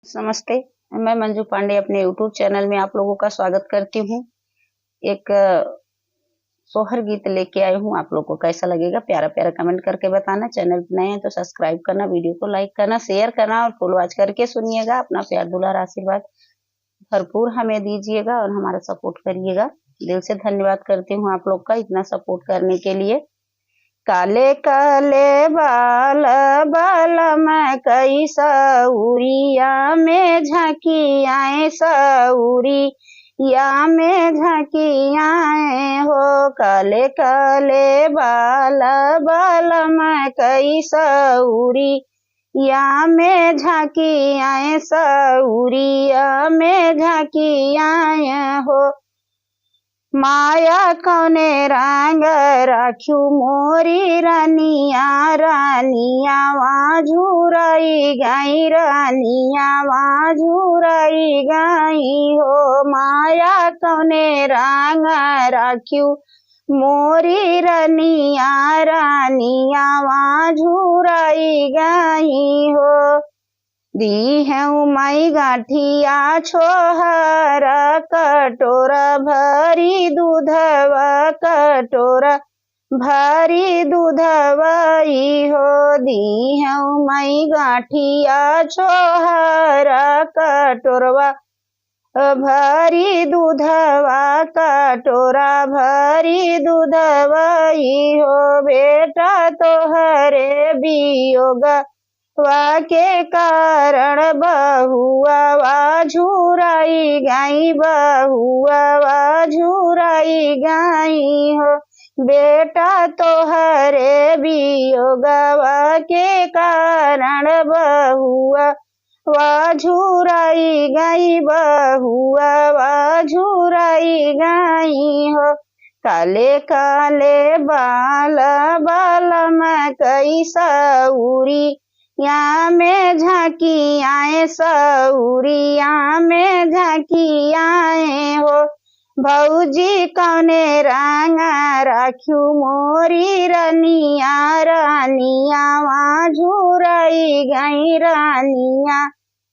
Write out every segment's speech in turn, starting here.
नमस्ते। मैं मंजू पांडे अपने यूट्यूब चैनल में आप लोगों का स्वागत करती हूँ। एक सोहर गीत लेके आई हूँ। आप लोगों को कैसा लगेगा प्यारा प्यारा कमेंट करके बताना। चैनल पे नए हैं तो सब्सक्राइब करना, वीडियो को लाइक करना, शेयर करना और फॉलो आज करके सुनिएगा। अपना प्यार दुलार आशीर्वाद भरपूर हमें दीजिएगा और हमारा सपोर्ट करिएगा। दिल से धन्यवाद करती हूँ आप लोग का इतना सपोर्ट करने के लिए। काले काले बाल बाल मैं कई सऊरिया में झांकी आए सऊरी या में झांकी आए हो। काले काले बाल बाल मैं कई सऊरी या में झांकी आए सऊरी या में झांकी आए हो। माया कौने रंग राख्यू मोरी रानिया रानिया वाझुराई गाई रानिया वाझुराई गाई हो। माया कौने रंग राख्यू मोरी रानिया रानिया वाझुराई गाई हो। दी है माई गाठिया छोहर कटोरा भरी दूधवा कटोरा भरी दूधवाई हो। दी है माई गाठिया छोहर कटोरवा भरी दूधवा कटोरा भरी दूधवाई हो। बेटा तोहरे वियोग वाके कारण बहुआ वाझुराई गाई बहुआ वाझुराई गाई हो। बेटा तोहरे वियोगवा के कारण बहुआ वाझुराई गाई बहुआ वाझुराई गाई हो। काले काले बाल बाल मैं कई सऊरी या में झांकी आए सऊरिया में झांकी आए हो। भौजी कौने रंग राख्यू मोरी रानिया रानिया वाझुराई गाई रानिया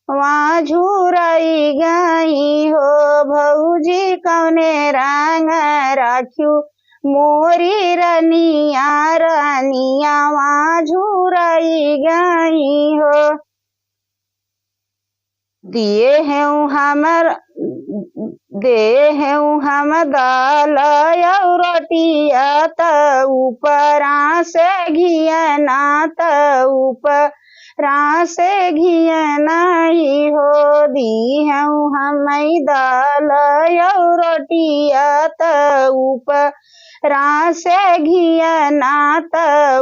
वाझुराई गाई हो। भौजी कौने रंग राख्यू मोरी रानिया रानिया वाझुराई गाई हो। दिए हैं हम दाल और रोटिया त ऊपरा से घियना त ऊपरा से घियना ही हो। दी है हम दाल और रोटिया त ऊपरा से घियना त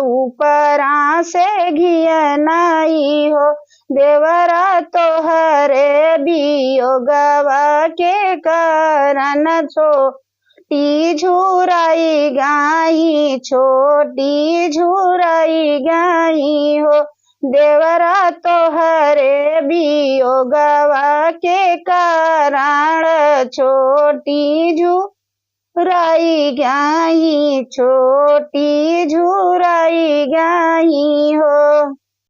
ऊपरा से घियना ही हो। देवरा तोहरे वियोगवा के कारण छोटी झुराई गाई छोटी झुराई गाई हो। देवरा तोहरे वियोगवा के कारण छोटी झुराई गाई छोटी झुराई गाई हो।